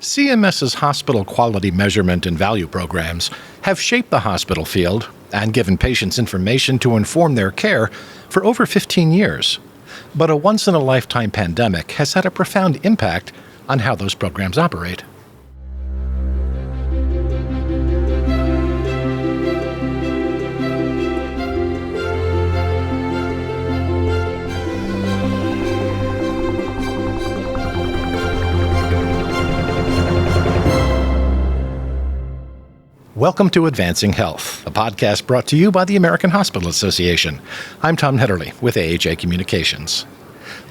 CMS's hospital quality measurement and value programs have shaped the hospital field and given patients information to inform their care for over 15 years. But a once-in-a-lifetime pandemic has had a profound impact on how those programs operate. Welcome to Advancing Health, a podcast brought to you by the American Hospital Association. I'm Tom Hetterly with AHA Communications.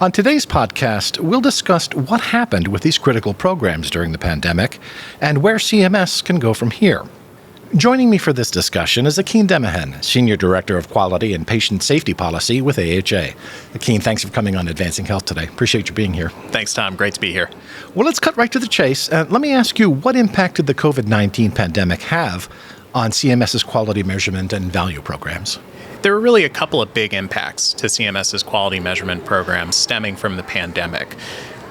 On today's podcast, we'll discuss what happened with these critical programs during the pandemic and where CMS can go from here. Joining me for this discussion is Akin Demehin, Senior Director of Quality and Patient Safety Policy with AHA. Akin, thanks for coming on Advancing Health today. Appreciate you being here. Thanks, Tom. Great to be here. Well, let's cut right to the chase. Let me ask you, what impact did the COVID-19 pandemic have on CMS's quality measurement and value programs? There were really a couple of big impacts to CMS's quality measurement programs stemming from the pandemic.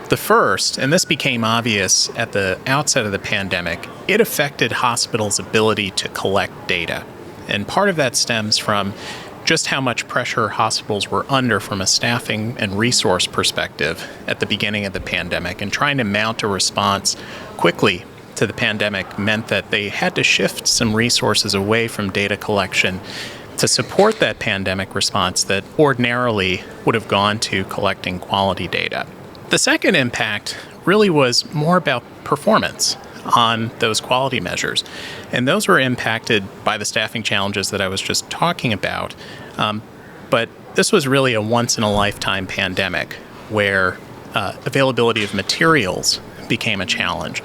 The first, and this became obvious at the outset of the pandemic, it affected hospitals' ability to collect data. And part of that stems from just how much pressure hospitals were under from a staffing and resource perspective at the beginning of the pandemic. And trying to mount a response quickly to the pandemic meant that they had to shift some resources away from data collection to support that pandemic response that ordinarily would have gone to collecting quality data. The second impact really was more about performance on those quality measures. And those were impacted by the staffing challenges that I was just talking about. But this was really a once-in-a-lifetime pandemic where availability of materials became a challenge.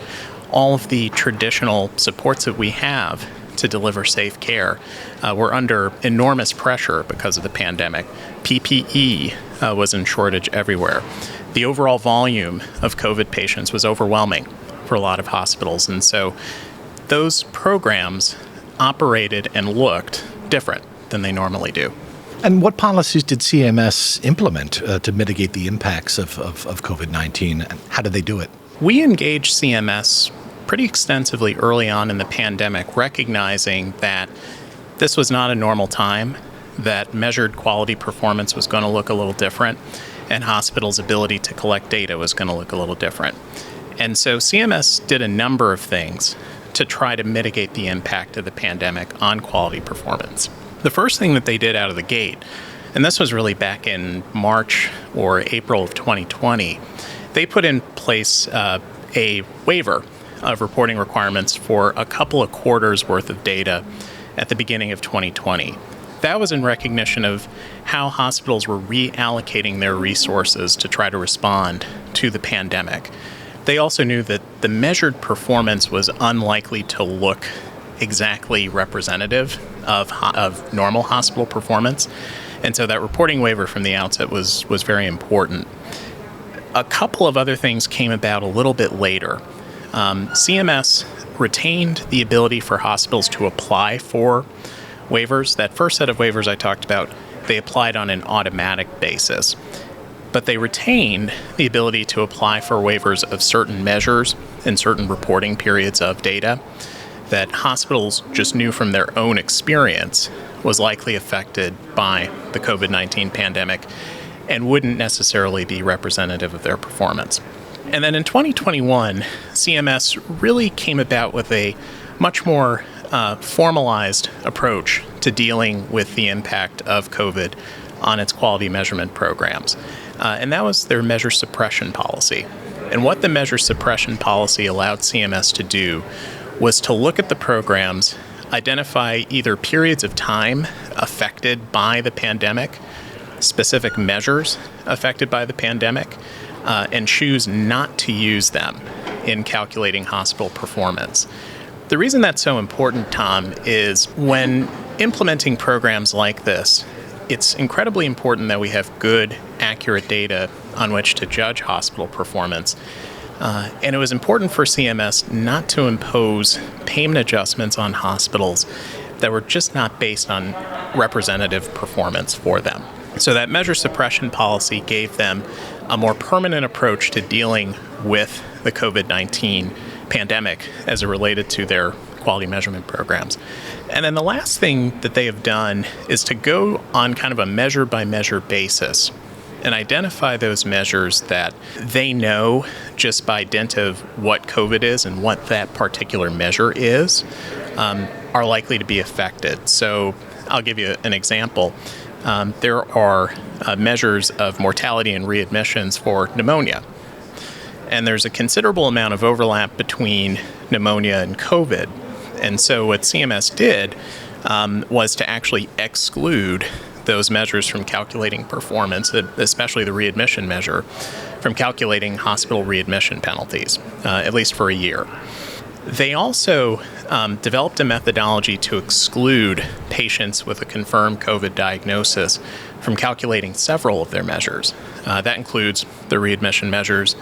All of the traditional supports that we have to deliver safe care were under enormous pressure because of the pandemic. PPE was in shortage everywhere. The overall volume of COVID patients was overwhelming for a lot of hospitals, and so those programs operated and looked different than they normally do. And what policies did CMS implement to mitigate the impacts of COVID-19, and how did they do it? We engaged CMS pretty extensively early on in the pandemic, recognizing that this was not a normal time, that measured quality performance was going to look a little different, and hospitals' ability to collect data was going to look a little different. And so CMS did a number of things to try to mitigate the impact of the pandemic on quality performance. The first thing that they did out of the gate, and this was really back in March or April of 2020, they put in place a waiver of reporting requirements for a couple of quarters worth of data at the beginning of 2020. That was in recognition of how hospitals were reallocating their resources to try to respond to the pandemic. They also knew that the measured performance was unlikely to look exactly representative of normal hospital performance. And so that reporting waiver from the outset was very important. A couple of other things came about a little bit later. CMS retained the ability for hospitals to apply for waivers. That first set of waivers I talked about, they applied on an automatic basis. But they retained the ability to apply for waivers of certain measures and certain reporting periods of data that hospitals just knew from their own experience was likely affected by the COVID-19 pandemic and wouldn't necessarily be representative of their performance. And then in 2021, CMS really came about with a much more formalized approach to dealing with the impact of COVID on its quality measurement programs. And that was their measure suppression policy. And what the measure suppression policy allowed CMS to do was to look at the programs, identify either periods of time affected by the pandemic, specific measures affected by the pandemic, and choose not to use them in calculating hospital performance. The reason that's so important, Tom, is when implementing programs like this, it's incredibly important that we have good, accurate data on which to judge hospital performance. And it was important for CMS not to impose payment adjustments on hospitals that were just not based on representative performance for them. So that measure suppression policy gave them a more permanent approach to dealing with the COVID-19 pandemic as it related to their quality measurement programs. And then the last thing that they have done is to go on kind of a measure-by-measure basis and identify those measures that they know just by dint of what COVID is and what that particular measure is, are likely to be affected. So I'll give you an example. There are measures of mortality and readmissions for pneumonia. And there's a considerable amount of overlap between pneumonia and COVID. And so what CMS did was to actually exclude those measures from calculating performance, especially the readmission measure, from calculating hospital readmission penalties, at least for a year. They also developed a methodology to exclude patients with a confirmed COVID diagnosis from calculating several of their measures. That includes the readmission measures,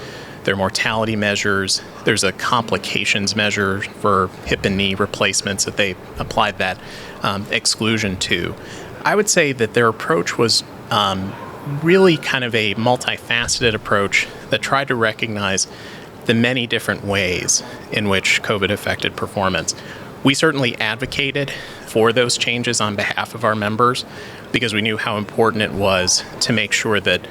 their mortality measures. There's a complications measure for hip and knee replacements that they applied that exclusion to. I would say that their approach was really kind of a multifaceted approach that tried to recognize the many different ways in which COVID affected performance. We certainly advocated for those changes on behalf of our members because we knew how important it was to make sure that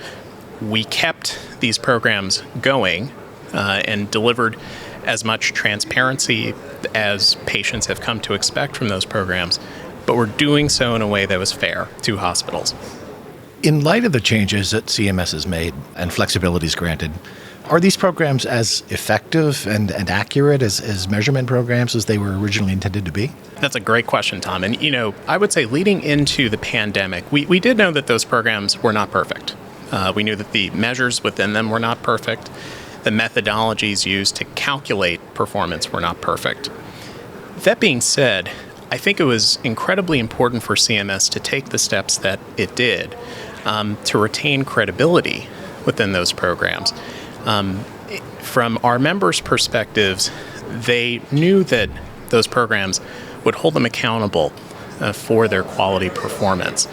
we kept these programs going and delivered as much transparency as patients have come to expect from those programs, but we're doing so in a way that was fair to hospitals. In light of the changes that CMS has made and flexibilities granted, are these programs as effective and accurate as measurement programs as they were originally intended to be? That's a great question, Tom. And, I would say leading into the pandemic, we did know that those programs were not perfect. We knew that the measures within them were not perfect. The methodologies used to calculate performance were not perfect. That being said, I think it was incredibly important for CMS to take the steps that it did to retain credibility within those programs. From our members' perspectives, they knew that those programs would hold them accountable for their quality performance,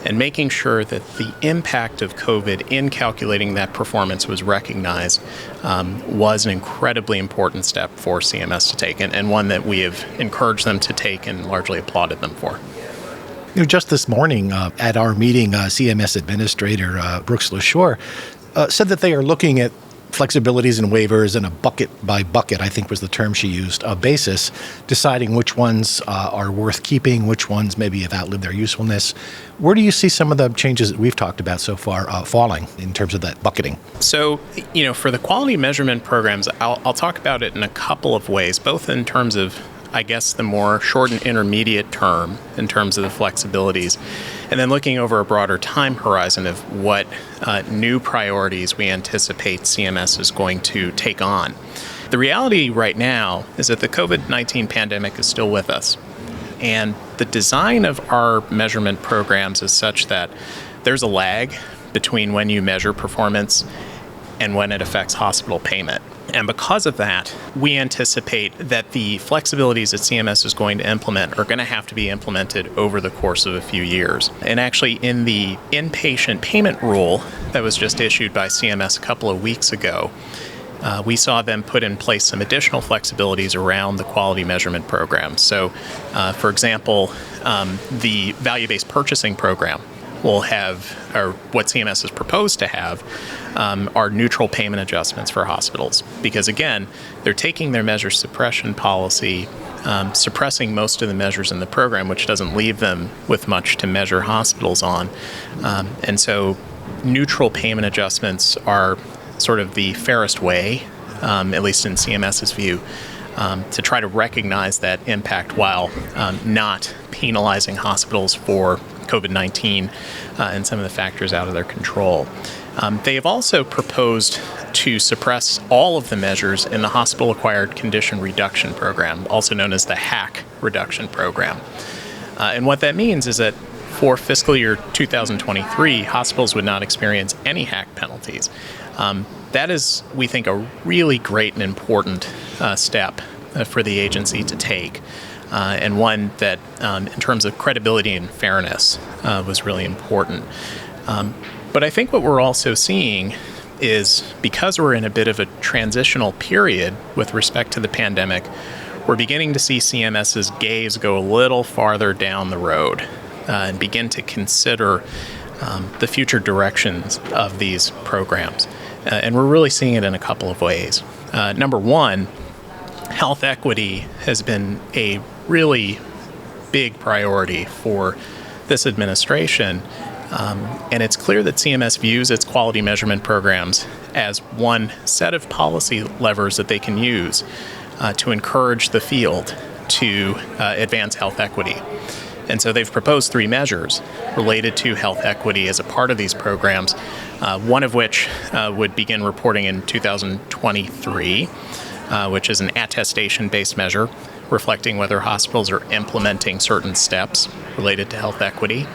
and making sure that the impact of COVID in calculating that performance was recognized was an incredibly important step for CMS to take, and one that we have encouraged them to take and largely applauded them for. Just this morning at our meeting, CMS Administrator Brooks LaShore said that they are looking at flexibilities and waivers in a bucket by bucket, I think was the term she used, basis, deciding which ones are worth keeping, which ones maybe have outlived their usefulness. Where do you see some of the changes that we've talked about so far falling in terms of that bucketing? So, for the quality measurement programs, I'll talk about it in a couple of ways, both in terms of, I guess, the more short and intermediate term in terms of the flexibilities, and then looking over a broader time horizon of what new priorities we anticipate CMS is going to take on. The reality right now is that the COVID-19 pandemic is still with us, and the design of our measurement programs is such that there's a lag between when you measure performance and when it affects hospital payment. And because of that, we anticipate that the flexibilities that CMS is going to implement are going to have to be implemented over the course of a few years. And actually, in the inpatient payment rule that was just issued by CMS a couple of weeks ago, we saw them put in place some additional flexibilities around the quality measurement program. So, for example, the value-based purchasing program will have, or what CMS has proposed to have, are neutral payment adjustments for hospitals. Because again, they're taking their measure suppression policy, suppressing most of the measures in the program, which doesn't leave them with much to measure hospitals on. And so neutral payment adjustments are sort of the fairest way, at least in CMS's view, to try to recognize that impact while not penalizing hospitals for COVID-19 and some of the factors out of their control. They have also proposed to suppress all of the measures in the Hospital-Acquired Condition Reduction Program, also known as the HAC reduction program. And what that means is that for fiscal year 2023, hospitals would not experience any HAC penalties. That is, we think, a really great and important step for the agency to take. And one that, in terms of credibility and fairness, was really important. But I think what we're also seeing is because we're in a bit of a transitional period with respect to the pandemic, we're beginning to see CMS's gaze go a little farther down the road and begin to consider the future directions of these programs. And we're really seeing it in a couple of ways. Number one, health equity has been a really big priority for this administration. And it's clear that CMS views its quality measurement programs as one set of policy levers that they can use to encourage the field to advance health equity. And so they've proposed 3 measures related to health equity as a part of these programs, one of which would begin reporting in 2023, which is an attestation-based measure reflecting whether hospitals are implementing certain steps related to health equity.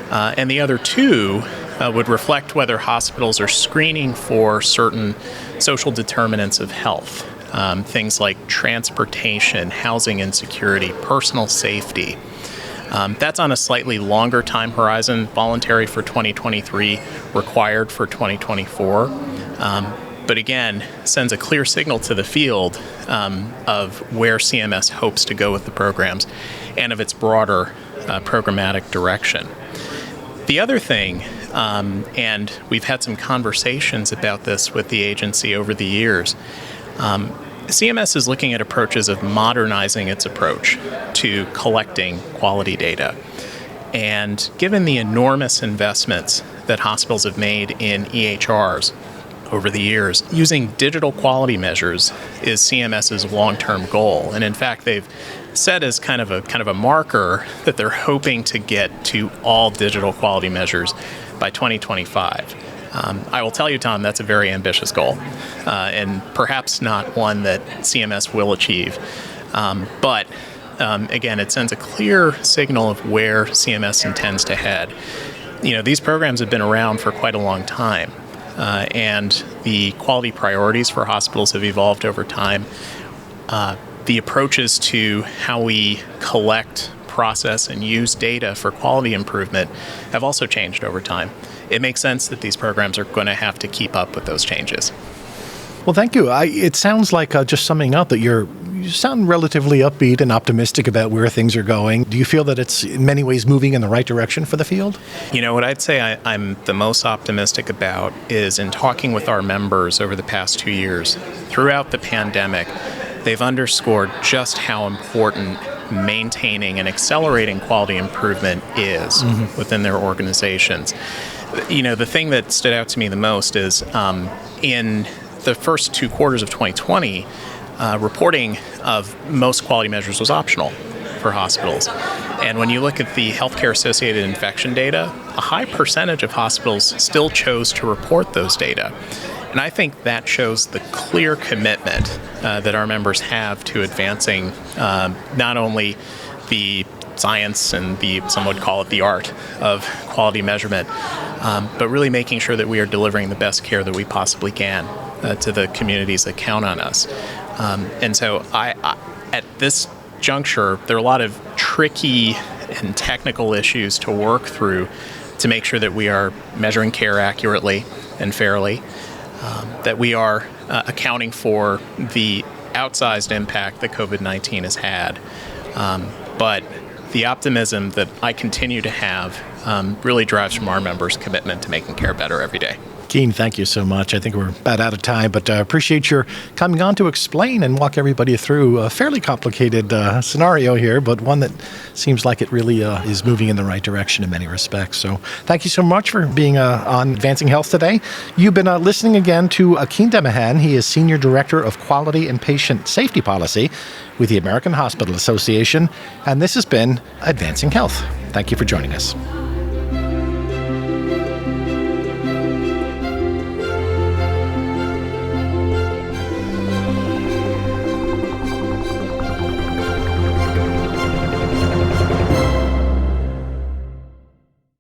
And the other 2 would reflect whether hospitals are screening for certain social determinants of health, things like transportation, housing insecurity, personal safety. That's on a slightly longer time horizon, voluntary for 2023, required for 2024. But again, sends a clear signal to the field of where CMS hopes to go with the programs and of its broader programmatic direction. The other thing, and we've had some conversations about this with the agency over the years, CMS is looking at approaches of modernizing its approach to collecting quality data. And given the enormous investments that hospitals have made in EHRs over the years, using digital quality measures is CMS's long-term goal. And in fact, they've set as kind of a marker that they're hoping to get to all digital quality measures by 2025. I will tell you, Tom, that's a very ambitious goal, and perhaps not one that CMS will achieve. But again, it sends a clear signal of where CMS intends to head. These programs have been around for quite a long time, and the quality priorities for hospitals have evolved over time. The approaches to how we collect, process, and use data for quality improvement have also changed over time. It makes sense that these programs are going to have to keep up with those changes. Well, thank you. It sounds like, just summing up, that you sound relatively upbeat and optimistic about where things are going. Do you feel that it's in many ways moving in the right direction for the field? What I'd say I'm the most optimistic about is in talking with our members over the past 2 years. Throughout the pandemic, they've underscored just how important maintaining and accelerating quality improvement is within their organizations. The thing that stood out to me the most is in the first 2 quarters of 2020, reporting of most quality measures was optional for hospitals. And when you look at the healthcare-associated infection data, a high percentage of hospitals still chose to report those data. And I think that shows the clear commitment that our members have to advancing not only the science and some would call it the art of quality measurement, but really making sure that we are delivering the best care that we possibly can to the communities that count on us. And so at this juncture, there are a lot of tricky and technical issues to work through to make sure that we are measuring care accurately and fairly, that we are accounting for the outsized impact that COVID-19 has had. But the optimism that I continue to have really drives from our members' commitment to making care better every day. Keen, thank you so much. I think we're about out of time, but appreciate your coming on to explain and walk everybody through a fairly complicated scenario here, but one that seems like it really is moving in the right direction in many respects. So thank you so much for being on Advancing Health today. You've been listening again to Akin Demehin. He is Senior Director of Quality and Patient Safety Policy with the American Hospital Association, and this has been Advancing Health. Thank you for joining us.